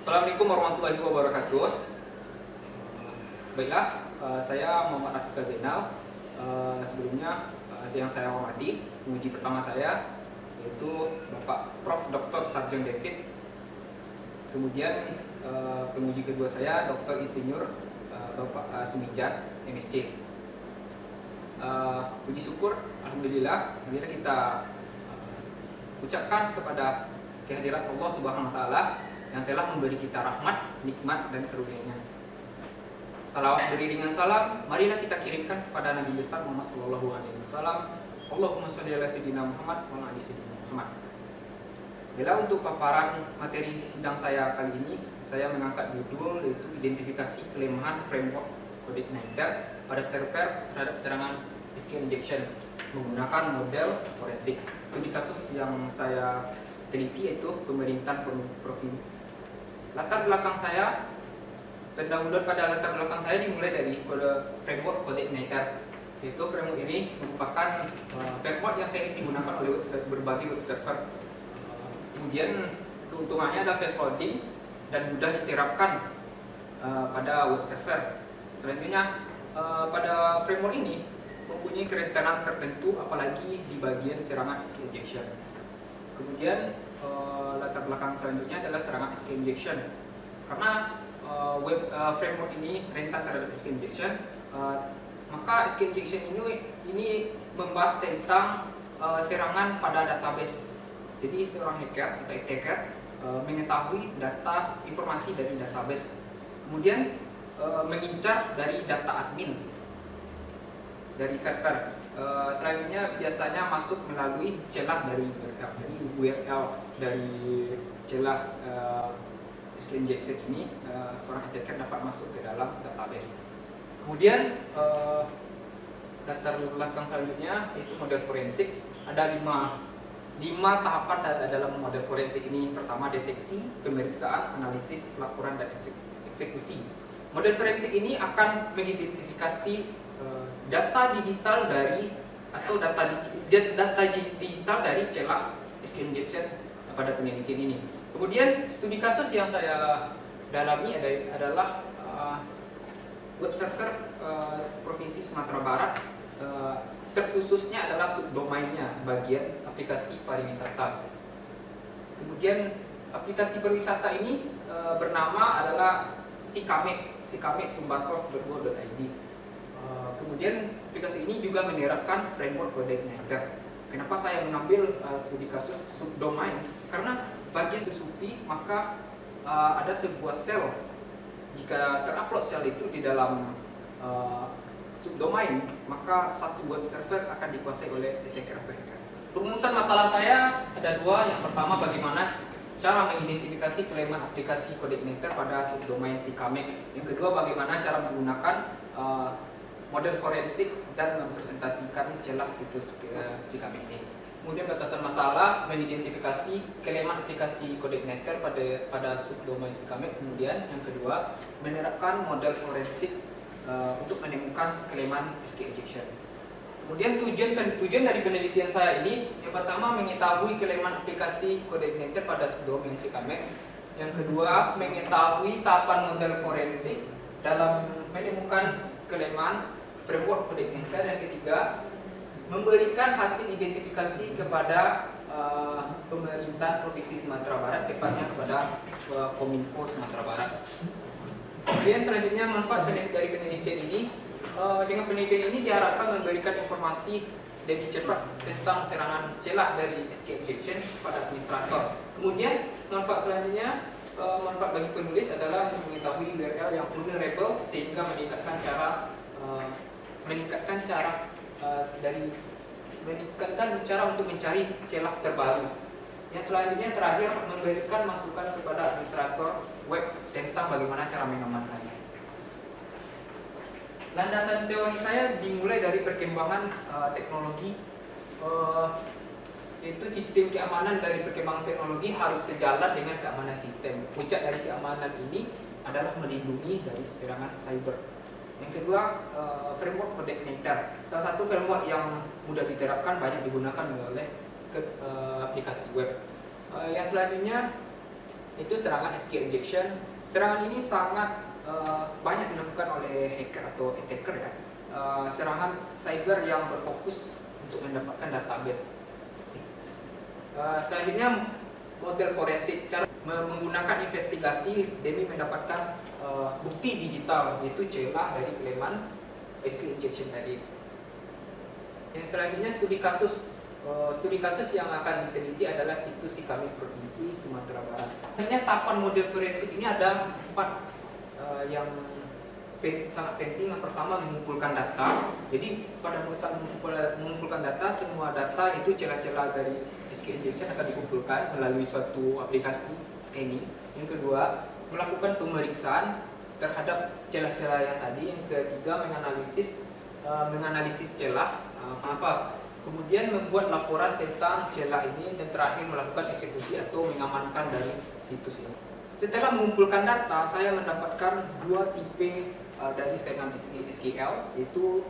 Assalamualaikum warahmatullahi wabarakatuh. Baiklah, saya Muhammad Afiq Zainal. Sebelumnya, yang saya hormati penguji pertama saya yaitu Bapak Prof. Dr. Sarjeng David. Kemudian penguji kedua saya Dr. Insinyur Bapak Sumijat, MSc. Puji syukur, alhamdulillah, kita ucapkan kepada kehadiran Allah Subhanahu wa taala yang telah memberi kita rahmat, nikmat, dan karunia-Nya. Salawat beriringan salam, marilah kita kirimkan kepada Nabi besar Muhammad sallallahu alaihi wasallam. Allahumma sholli ala sayyidina Muhammad wa ala ali sayyidina Muhammad. Bila untuk paparan materi sidang saya kali ini, saya mengangkat judul yaitu identifikasi kelemahan framework Codex Niter pada server terhadap serangan SQL injection menggunakan model forensik. Studi kasus yang saya teliti yaitu pemerintahan provinsi. Latar belakang saya, pendahuluan pada latar belakang saya dimulai dari framework Codex Niter. Yaitu framework ini merupakan framework yang sering digunakan oleh berbagai web server. Kemudian keuntungannya adalah fast forwarding dan mudah diterapkan pada web server. Selanjutnya, pada framework ini mempunyai kerentanan tertentu, apalagi di bagian serangan SQL injection. Kemudian latar belakang selanjutnya adalah serangan SQL injection. Karena framework ini rentan terhadap SQL injection, maka SQL injection ini membahas tentang serangan pada database. Jadi seorang hacker atau attacker mengetahui data informasi dari database, kemudian mengincar dari data admin dari server. Selanjutnya biasanya masuk melalui celah dari URL dari celah SQL injection ini, seorang attacker dapat masuk ke dalam database. Kemudian latar belakang selanjutnya yaitu model forensik. Ada lima tahapan dalam model forensik ini. Pertama, deteksi, pemeriksaan, analisis, pelaporan, dan eksekusi. Model forensik ini akan mengidentifikasi data digital dari celah SQL injection pada penelitian ini. Kemudian studi kasus yang saya dalami adalah web server Provinsi Sumatera Barat, terkhususnya adalah subdomainnya bagian aplikasi pariwisata. Kemudian aplikasi pariwisata ini bernama adalah sikamek.sumbarkov.go.id. Kemudian aplikasi ini juga menerapkan framework Codex Niter. Kenapa saya mengambil studi kasus subdomain? Karena bagian sesupi maka ada sebuah sel. Jika terupload sel itu di dalam subdomain, maka satu web server akan dikuasai oleh attacker. Rumusan masalah saya ada dua. Yang pertama, bagaimana cara mengidentifikasi kelemahan aplikasi Codex Niter pada subdomain Sikamek. Yang kedua, bagaimana cara menggunakan model forensik dan mempresentasikan celah situs Sikamek ini. Kemudian batasan masalah, mengidentifikasi kelemahan aplikasi Codex Niter pada subdomain Sikamek. Kemudian yang kedua, menerapkan model forensik untuk menemukan kelemahan SQL injection. Kemudian tujuan dari penelitian saya ini, yang pertama mengetahui kelemahan aplikasi Codex Niter pada subdomain Sikamek. Yang kedua, mengetahui tahapan model forensik dalam menemukan kelemahan framework Codex Niter. Yang ketiga, memberikan hasil identifikasi kepada pemerintah Provinsi Sumatera Barat, tepatnya kepada Kominfo Sumatera Barat. Kemudian selanjutnya, manfaat dari penelitian ini. Dengan penelitian ini diharapkan memberikan informasi lebih cepat tentang serangan celah dari SQL injection pada administrator. Kemudian manfaat selanjutnya, manfaat bagi penulis adalah untuk mengetahui URL yang vulnerable sehingga meningkatkan cara untuk mencari celah terbaru. Yang selanjutnya terakhir, memberikan masukan kepada administrator web tentang bagaimana cara mengamankannya. Landasan teori saya dimulai dari perkembangan teknologi, yaitu sistem keamanan dari perkembangan teknologi harus sejalan dengan keamanan sistem. Puncak dari keamanan ini adalah melindungi dari serangan cyber. Yang kedua, framework Codex Niter. Salah satu framework yang mudah diterapkan, banyak digunakan oleh aplikasi web. Yang selanjutnya itu serangan SQL injection. Serangan ini sangat banyak dilakukan oleh hacker atau attacker ya. Serangan cyber yang berfokus untuk mendapatkan database. Selanjutnya model forensik, cara menggunakan investigasi demi mendapatkan bukti digital, yaitu celah dari elemen SQL injection tadi. Yang selanjutnya studi kasus. Studi kasus yang akan diteliti adalah situs di kami Provinsi Sumatera Barat. Sebenarnya tahapan model forensik ini ada 4 yang sangat penting. Yang pertama, mengumpulkan data. Jadi pada saat mengumpulkan data, semua data itu celah-celah dari SQL injection akan dikumpulkan melalui suatu aplikasi scanning. Yang kedua, melakukan pemeriksaan terhadap celah-celah yang tadi. Yang ketiga, menganalisis celah. Kenapa? Kemudian membuat laporan tentang celah ini, dan terakhir melakukan eksekusi atau mengamankan dari situs ini. Setelah mengumpulkan data, saya mendapatkan 2 tipe dari serangan SQL, yaitu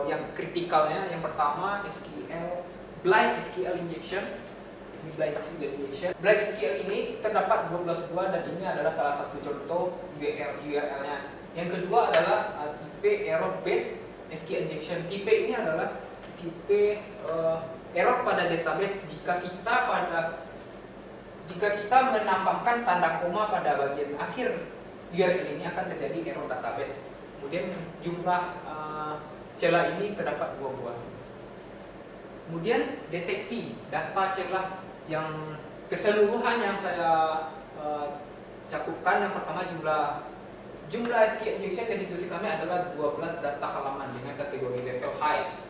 yang kritikalnya. Yang pertama, blind SQL injection. Blind SQL ini terdapat 12 buah, dan ini adalah salah satu contoh URL-nya. Yang kedua adalah tipe error based SQL injection. Tipe ini adalah tipe error pada database jika kita menambahkan tanda koma pada bagian akhir URL ini, akan terjadi error database. Kemudian jumlah celah ini terdapat 2 buah. Kemudian deteksi data celah yang keseluruhan yang saya cakupkan. Yang pertama, jumlah SQL injection di situs kami adalah 12 data halaman dengan kategori level high.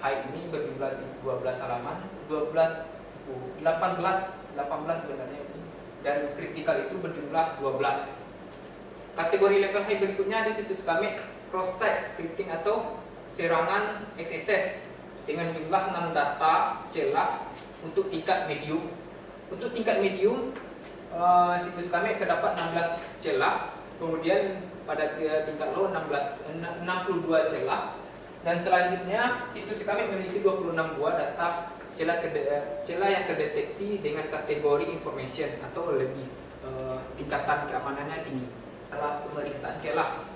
High ini berjumlah 12 halaman, 18 sebenarnya ini, dan kritikal itu berjumlah 12. Kategori level high berikutnya di situs kami cross-site scripting atau serangan XSS dengan jumlah 6 data celah untuk tingkat medium. Untuk tingkat medium, situs kami terdapat 16 celah, kemudian pada tingkat low 62 celah. Dan selanjutnya situs kami memiliki 26 buah data celah yang terdeteksi dengan kategori information atau lebih tingkatan keamanannya tinggi. Setelah pemeriksaan celah,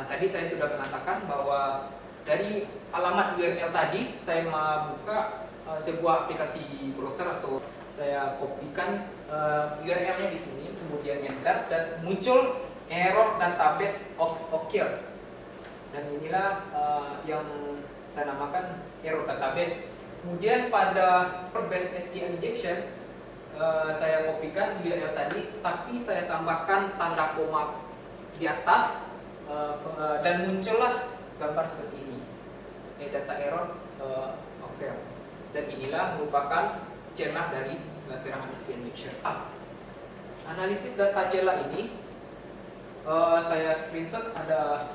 tadi saya sudah mengatakan bahwa dari alamat URL tadi saya membuka sebuah aplikasi browser, atau saya kopikan URL-nya di sini, kemudian enter, dan muncul error database occur. Dan inilah yang saya namakan error database. Kemudian pada base SQL injection, saya kopikan URL tadi, tapi saya tambahkan tanda koma di atas, dan muncullah gambar seperti ini, data error occur. Dan inilah merupakan celah dari serangan SQL injection. Analisis data celah ini saya screenshot, ada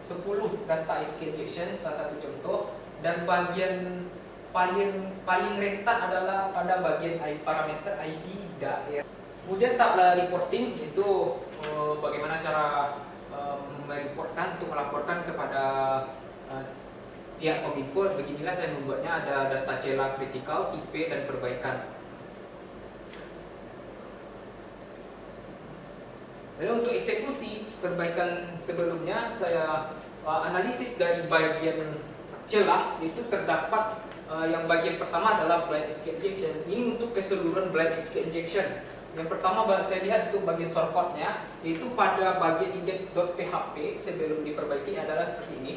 10 data SQL injection, salah satu contoh, dan bagian paling rentan adalah pada bagian parameter ID daerah. Kemudian tabel reporting itu bagaimana cara untuk melaporkan kepada pihak Kominfo. Beginilah saya membuatnya, ada data celah kritikal, tipe, dan perbaikan. Lalu untuk eksekusi perbaikan sebelumnya, saya analisis dari bagian celah, itu terdapat yang bagian pertama adalah blind SQL injection. Ini untuk keseluruhan blind SQL injection. Yang pertama saya lihat untuk bagian shortcode-nya, yaitu pada bagian index.php sebelum diperbaiki adalah seperti ini.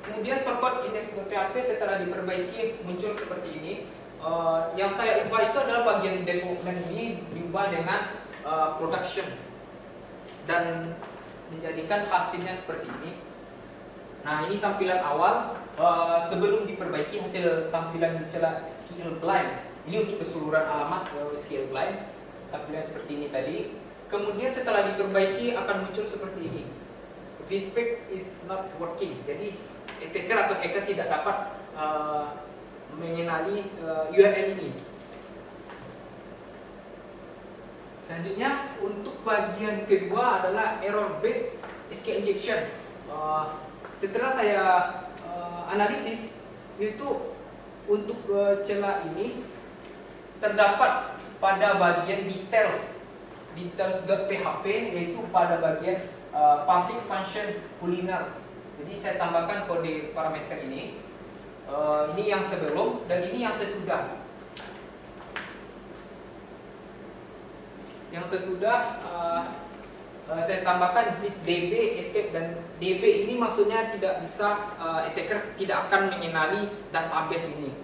Kemudian shortcode index.php setelah diperbaiki muncul seperti ini. Yang saya ubah itu adalah bagian development ini diubah dengan production, dan menjadikan hasilnya seperti ini. Nah, ini tampilan awal sebelum diperbaiki, hasil tampilan celah SQL blind. Ini untuk keseluruhan alamat SQL blind, tampilan seperti ini tadi. Kemudian setelah diperbaiki akan muncul seperti ini. This page is not working. Jadi attacker atau hacker tidak dapat mengenali URL ini. Selanjutnya untuk bagian kedua adalah error based SQL injection. Setelah saya analisis, itu untuk celah ini terdapat pada bagian details.php, yaitu pada bagian public function cleaner. Jadi saya tambahkan kode parameter ini. Ini yang sebelum dan ini yang sesudah. Yang sesudah saya tambahkan this db escape, dan db ini maksudnya tidak bisa attacker tidak akan mengenali database ini.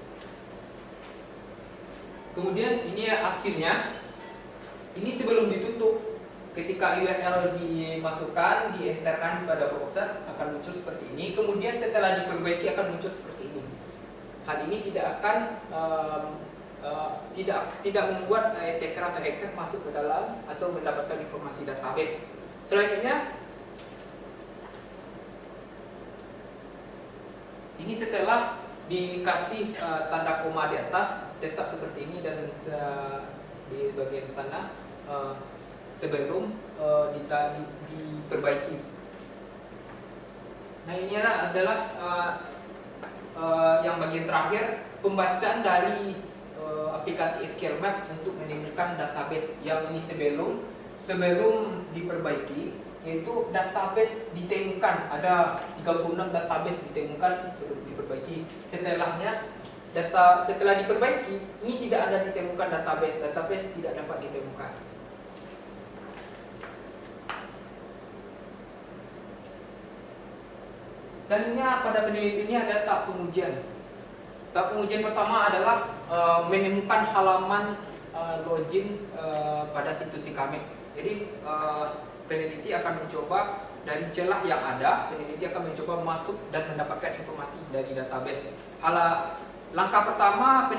Kemudian ini hasilnya. Ini sebelum ditutup, ketika URL dimasukkan, dienterkan pada browser akan muncul seperti ini. Kemudian setelah diperbaiki akan muncul seperti ini. Hal ini tidak akan tidak membuat attacker atau hacker masuk ke dalam atau mendapatkan informasi database. Selanjutnya, ini setelah dikasih tanda koma di atas tetap seperti ini, dan di bagian sana sebelum diperbaiki. Nah, ini adalah yang bagian terakhir, pembacaan dari aplikasi SQL Map untuk menemukan database. Yang ini sebelum diperbaiki, yaitu database ditemukan, ada 36 database ditemukan sebelum diperbaiki. Setelah diperbaiki, ini tidak ada ditemukan database tidak dapat ditemukan. Dan ini pada peneliti ini ada tahap pengujian. Tahap pengujian pertama adalah menemukan halaman login pada situs Sikame. Jadi peneliti akan mencoba dari celah yang ada, peneliti akan mencoba masuk dan mendapatkan informasi dari database. Langkah pertama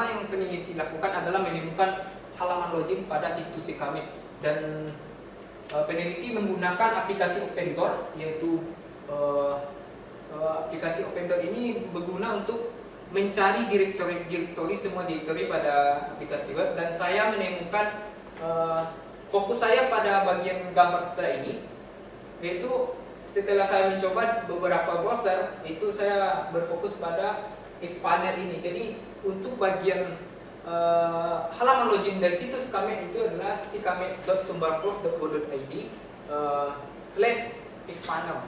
yang peneliti lakukan adalah menemukan halaman login pada situs Sikame, dan peneliti menggunakan aplikasi Opendoor, yaitu aplikasi Opendoor ini berguna untuk mencari direktori semua direktori pada aplikasi web, dan saya menemukan fokus saya pada bagian gambar setelah ini, yaitu setelah saya mencoba beberapa browser, itu saya berfokus pada expander ini. Jadi untuk bagian halaman login dari situs kami itu adalah sikame.sumberprof.co.id/expander.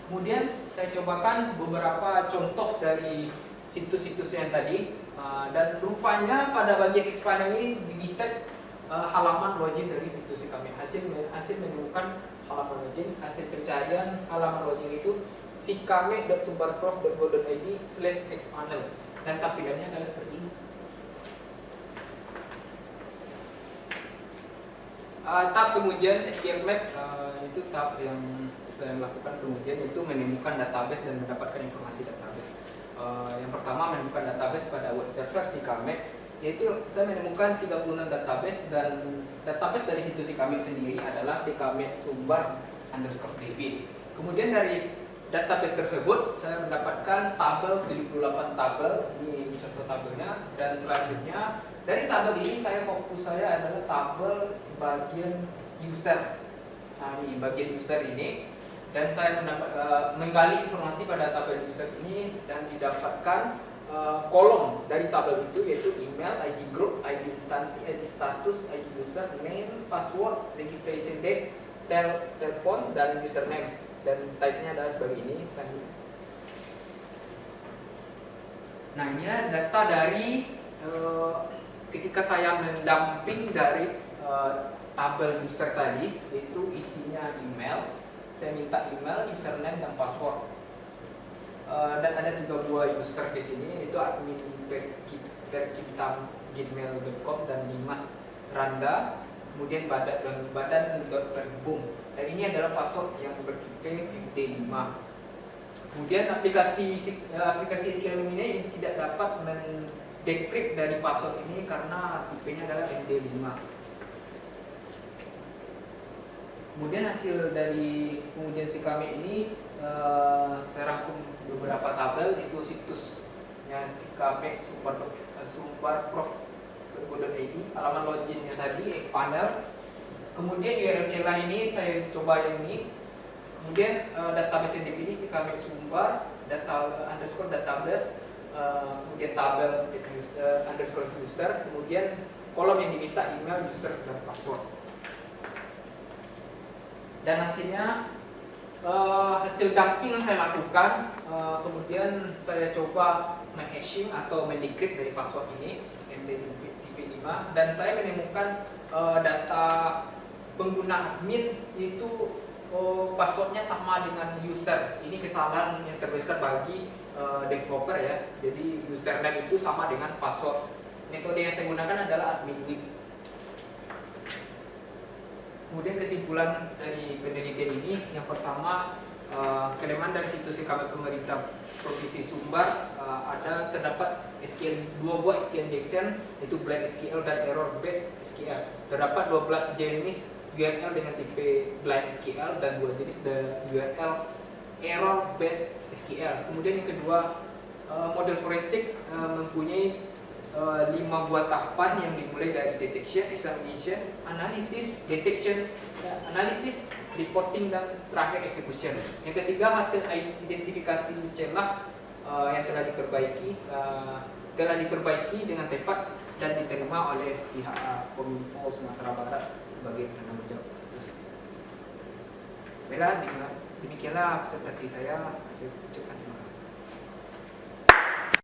Kemudian saya cobakan beberapa contoh dari situs-situs yang tadi, dan rupanya pada bagian expander ini di-detect halaman login dari situs kami. Hasil menemukan halaman login, hasil pencarian halaman login itu sikame.sumberprof.co.id/expander, dan tampilannya adalah seperti ini. Tahap pengujian SQL Map itu tahap yang saya melakukan pengujian, yaitu menemukan database dan mendapatkan informasi database. Yang pertama, menemukan database pada web server Sikame, yaitu saya menemukan 36 database, dan database dari situs Sikame sendiri adalah sikame_sumber_db. Kemudian dari database tersebut saya mendapatkan tabel 78 tabel, ini contoh tabelnya, dan selanjutnya dari tabel ini fokus saya adalah tabel bagian user. Nah, ini bagian user ini, dan saya menggali informasi pada tabel user ini dan didapatkan kolom dari tabel itu, yaitu email, ID group, ID instansi, ID status, ID user, name, password, registration date, telepon, dan username, dan type-nya adalah sebagai ini. Nah, ini data dari ketika saya mendamping dari tabel user tadi, yaitu isinya email. Saya minta email, username, dan password. Dan ada juga dua user di sini, yaitu admin perkiptam@gmail.com dan Dimas Randa, kemudian badan.perbum. Dan ini adalah password yang bertipe MD5. Kemudian aplikasi SQL ini tidak dapat mendecrypt dari password ini karena tipenya adalah MD5. Kemudian hasil dari pengujian Sikame ini saya rangkum beberapa tabel, itu situsnya Sikame sumberprof.co.id, halaman loginnya tadi expander. Kemudian URL celah ini saya coba yang ini. Kemudian database yang dipilih Sikame sumber database kemudian tabel underscore user, kemudian kolom yang diminta email, user, dan password. Dan hasilnya hasil dumping saya lakukan, kemudian saya coba menghashing atau mendecrypt dari password ini MD5, dan saya menemukan data pengguna admin itu passwordnya sama dengan user. Ini kesalahan yang terbesar bagi developer ya. Jadi username itu sama dengan password. Metode yang saya gunakan adalah admin week. Kemudian kesimpulan dari penelitian ini, yang pertama, kelemahan dari situs e-commerce pemerintah Provinsi Sumbar terdapat dua buah SQL injection, yaitu blind SQL dan error based SQL. Terdapat 12 jenis URL dengan tipe blind SQL dan 2 jenis URL error based SQL. Kemudian yang kedua, model forensik mempunyai 5 buah tahapan yang dimulai dari detection, examination, analysis, detection, analysis, reporting, dan terakhir execution. Yang ketiga, hasil identifikasi celah yang telah diperbaiki dengan tepat dan diterima oleh pihak Kominfo Sumatera Barat sebagai penanggung jawab situs. Baiklah, demikianlah presentasi saya. Saya ucapkan terima kasih.